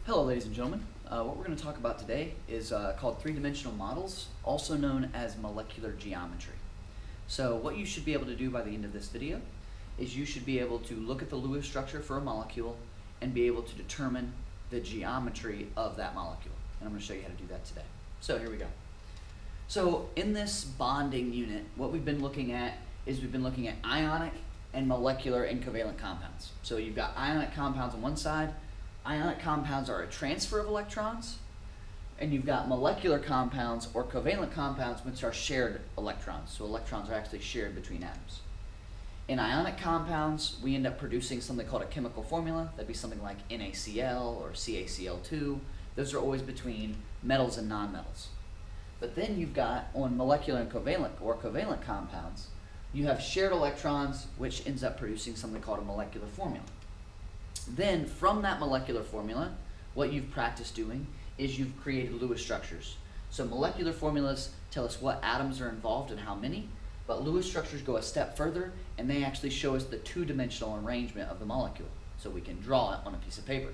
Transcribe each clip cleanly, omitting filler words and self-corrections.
Hello, ladies and gentlemen. What we're going to talk about today is called three-dimensional models, also known as molecular geometry. So what you should be able to do by the end of this video is you should be able to look at the Lewis structure for a molecule and be able to determine the geometry of that molecule. And I'm going to show you how to do that today. So here we go. So in this bonding unit, what we've been looking at is we've been looking at ionic and molecular and covalent compounds. So you've got ionic compounds on one side. Ionic compounds are a transfer of electrons, and you've got molecular compounds or covalent compounds, which are shared electrons. So electrons are actually shared between atoms. In ionic compounds, we end up producing something called a chemical formula. That'd be something like NaCl or CaCl2. Those are always between metals and nonmetals. But then you've got, on molecular and covalent compounds, you have shared electrons, which ends up producing something called a molecular formula. Then, from that molecular formula, what you've practiced doing is you've created Lewis structures. So molecular formulas tell us what atoms are involved and how many, but Lewis structures go a step further, and they actually show us the two-dimensional arrangement of the molecule, so we can draw it on a piece of paper.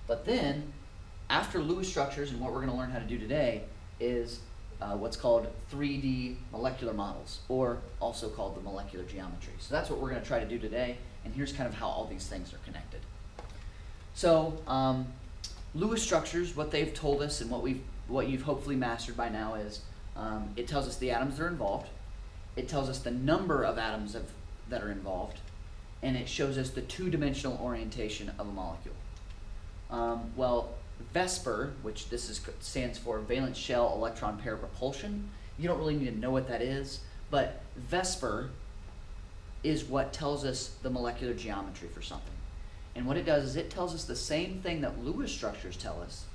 But then, after Lewis structures, and what we're going to learn how to do today is what's called 3D molecular models, or also called the molecular geometry. So that's what we're going to try to do today, and here's kind of how all these things are connected. So Lewis structures, what they've told us and what you've hopefully mastered by now is it tells us the atoms that are involved, it tells us the number of atoms that are involved, and it shows us the two-dimensional orientation of a molecule. Well, VSEPR, which stands for valence shell electron pair repulsion, you don't really need to know what that is, but VSEPR is what tells us the molecular geometry for something. And what it does is it tells us the same thing that Lewis structures tell us,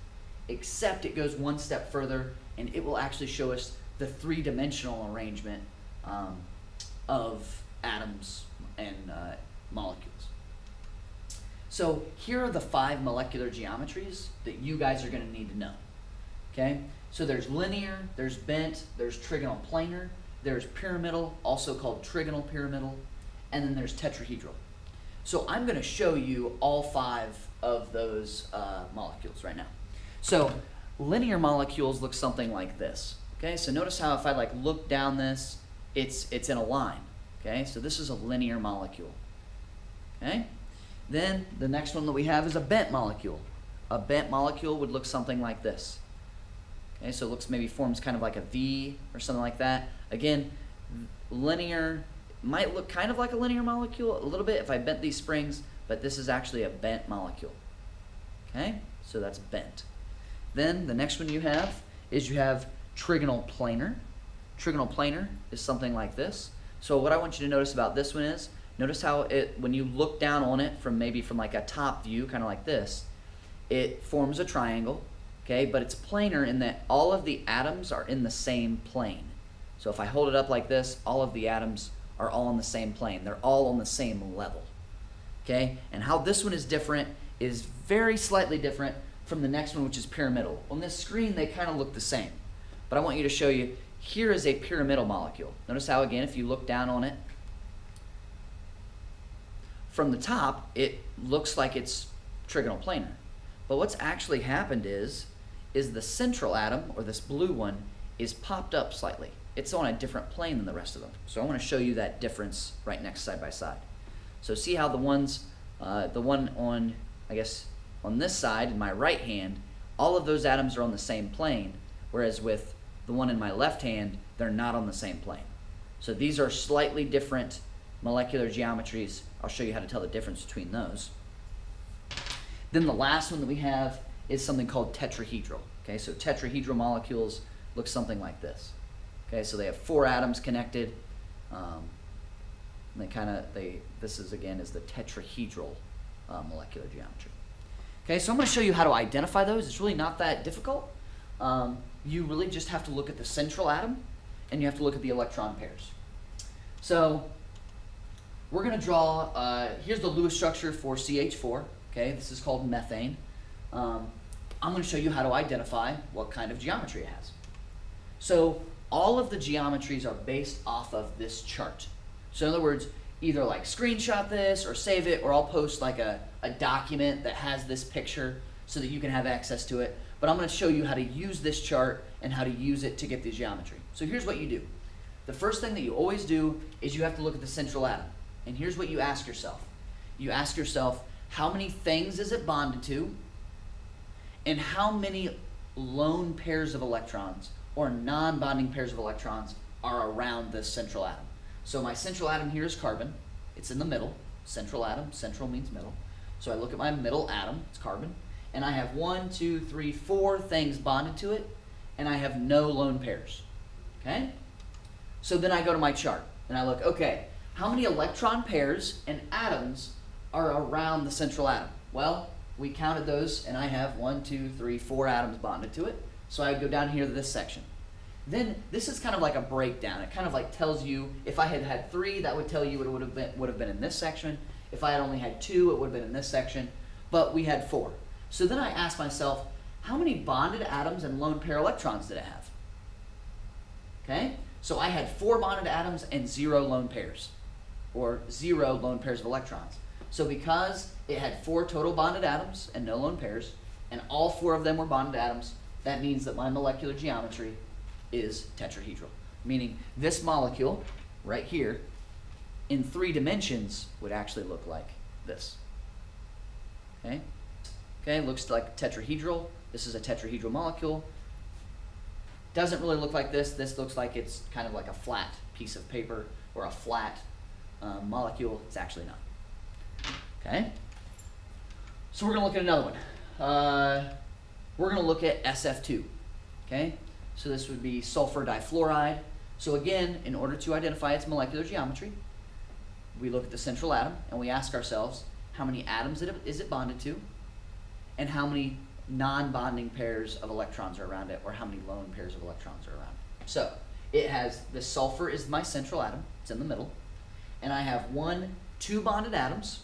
except it goes one step further, and it will actually show us the three-dimensional arrangement of atoms and molecules. So here are the 5 molecular geometries that you guys are going to need to know. Okay? So there's linear, there's bent, there's trigonal planar, there's pyramidal, also called trigonal pyramidal, and then there's tetrahedral. So I'm going to show you all 5 of those molecules right now. So linear molecules look something like this. Okay, so notice how if I look down this, it's in a line. Okay, so this is a linear molecule. Okay, then the next one that we have is a bent molecule. A bent molecule would look something like this. Okay, so it looks maybe forms kind of like a V or something like that. Again, linear might look kind of like a linear molecule a little bit if I bent these springs, but this is actually a bent molecule. Okay, so that's bent. Then the next one you have is you have trigonal planar. Trigonal planar is something like this. So what I want you to notice about this one is, notice how when you look down on it from like a top view, kind of like this, it forms a triangle, okay, but it's planar in that all of the atoms are in the same plane. So if I hold it up like this, all of the atoms are all on the same plane. They're all on the same level. Okay? And how this one is different is very slightly different from the next one, which is pyramidal. On this screen, they kind of look the same. But I want you to show you, here is a pyramidal molecule. Notice how, again, if you look down on it, from the top, it looks like it's trigonal planar. But what's actually happened is the central atom, or this blue one, is popped up slightly. It's on a different plane than the rest of them. So I want to show you that difference right next side by side. So see how the one on, I guess, on this side, in my right hand, all of those atoms are on the same plane, whereas with the one in my left hand, they're not on the same plane. So these are slightly different molecular geometries. I'll show you how to tell the difference between those. Then the last one that we have is something called tetrahedral. Okay, so tetrahedral molecules look something like this. Okay, so they have 4 atoms connected. This is again is the tetrahedral molecular geometry. Okay, so I'm going to show you how to identify those. It's really not that difficult. You really just have to look at the central atom, and you have to look at the electron pairs. So we're going to draw. Here's the Lewis structure for CH4. Okay, this is called methane. I'm going to show you how to identify what kind of geometry it has. So all of the geometries are based off of this chart. So in other words, either like screenshot this or save it, or I'll post like a document that has this picture so that you can have access to it. But I'm going to show you how to use this chart and how to use it to get the geometry. So here's what you do. The first thing that you always do is you have to look at the central atom. And here's what you ask yourself. You ask yourself, how many things is it bonded to? And how many lone pairs of electrons or non-bonding pairs of electrons are around this central atom? So my central atom here is carbon. It's in the middle. Central atom. Central means middle. So I look at my middle atom. It's carbon. And I have 1, 2, 3, 4 things bonded to it. And I have no lone pairs. Okay? So then I go to my chart. And I look, okay, how many electron pairs and atoms are around the central atom? Well, we counted those, and I have 1, 2, 3, 4 atoms bonded to it. So I would go down here to this section. Then this is kind of like a breakdown. It kind of like tells you, if I had had 3, that would tell you it would have been in this section. If I had only had 2, it would have been in this section. But we had 4. So then I asked myself, how many bonded atoms and lone pair electrons did it have? Okay? So I had 4 bonded atoms and 0 lone pairs, or 0 lone pairs of electrons. So because it had 4 total bonded atoms and no lone pairs, and all 4 of them were bonded atoms, that means that my molecular geometry is tetrahedral. Meaning this molecule right here in 3 dimensions would actually look like this. Okay? Okay, looks like tetrahedral. This is a tetrahedral molecule. Doesn't really look like this. This looks like it's kind of like a flat piece of paper or a flat molecule. It's actually not. Okay? So we're going to look at another one. We're going to look at SF2. Okay? So this would be sulfur difluoride. So again, in order to identify its molecular geometry, we look at the central atom and we ask ourselves how many atoms is it bonded to, and how many non-bonding pairs of electrons are around it, or how many lone pairs of electrons are around it. So it has, the sulfur is my central atom, it's in the middle, and I have 2 bonded atoms,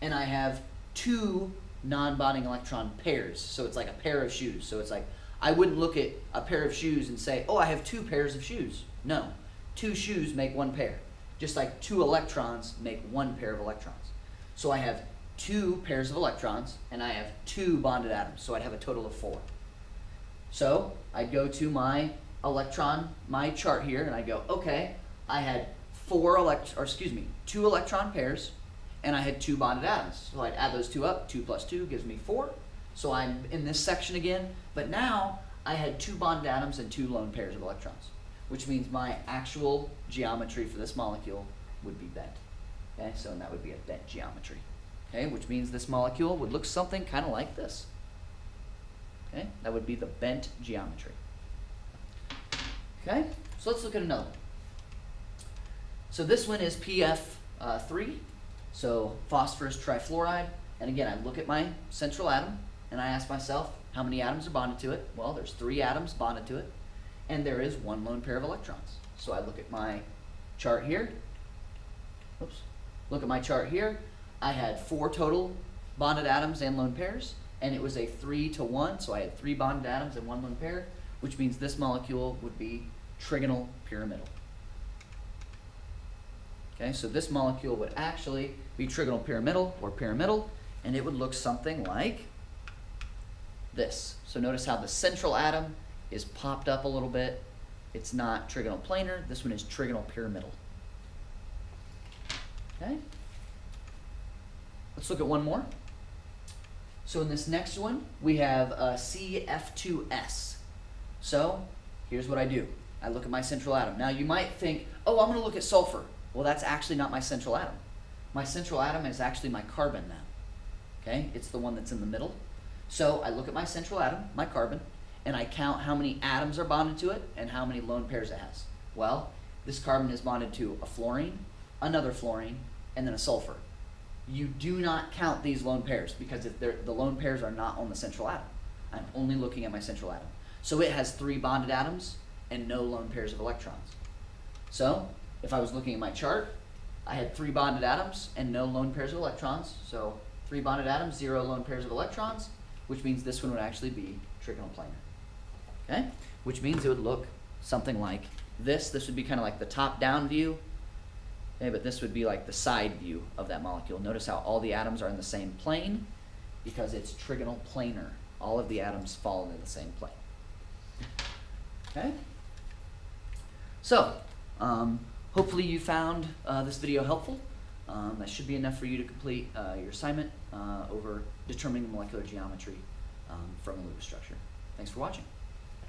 and I have 2 non-bonding electron pairs. So it's like a pair of shoes. So it's like, I wouldn't look at a pair of shoes and say, oh, I have 2 pairs of shoes. No, 2 shoes make 1 pair. Just like 2 electrons make 1 pair of electrons. So I have 2 pairs of electrons, and I have 2 bonded atoms. So I'd have a total of 4. So I'd go to my chart here, and I go, okay, I had 2 electron pairs, and I had 2 bonded atoms. So I'd add those 2 up. 2 plus 2 gives me 4. So I'm in this section again, but now I had 2 bonded atoms and 2 lone pairs of electrons, which means my actual geometry for this molecule would be bent. Okay, so that would be a bent geometry. Okay, which means this molecule would look something kind of like this. Okay, that would be the bent geometry. Okay, so let's look at another one. So this one is PF3, so phosphorus trifluoride. And again, I look at my central atom, and I ask myself, how many atoms are bonded to it? Well, there's 3 atoms bonded to it, and there is 1 lone pair of electrons. So I look at my chart here. Oops. Look at my chart here. I had 4 total bonded atoms and lone pairs, and it was a 3-to-1, so I had 3 bonded atoms and 1 lone pair, which means this molecule would be trigonal pyramidal. Okay, so this molecule would actually be trigonal pyramidal or pyramidal, and it would look something like this. So notice how the central atom is popped up a little bit. It's not trigonal planar. This one is trigonal pyramidal. Okay. Let's look at one more. So in this next one, we have CF2S. So here's what I do. I look at my central atom. Now you might think, oh, I'm going to look at sulfur. Well, that's actually not my central atom. My central atom is actually my carbon now. Okay, it's the one that's in the middle. So I look at my central atom, my carbon, and I count how many atoms are bonded to it and how many lone pairs it has. Well, this carbon is bonded to a fluorine, another fluorine, and then a sulfur. You do not count these lone pairs because the lone pairs are not on the central atom. I'm only looking at my central atom. So it has 3 bonded atoms and no lone pairs of electrons. So if I was looking at my chart, I had 3 bonded atoms and no lone pairs of electrons. So 3 bonded atoms, 0 lone pairs of electrons, which means this one would actually be trigonal planar. Okay? Which means it would look something like this. This would be kind of like the top-down view. Okay, but this would be like the side view of that molecule. Notice how all the atoms are in the same plane because it's trigonal planar. All of the atoms fall into the same plane. Okay? So, hopefully you found this video helpful. That should be enough for you to complete your assignment over determining molecular geometry from a Lewis structure. Thanks for watching.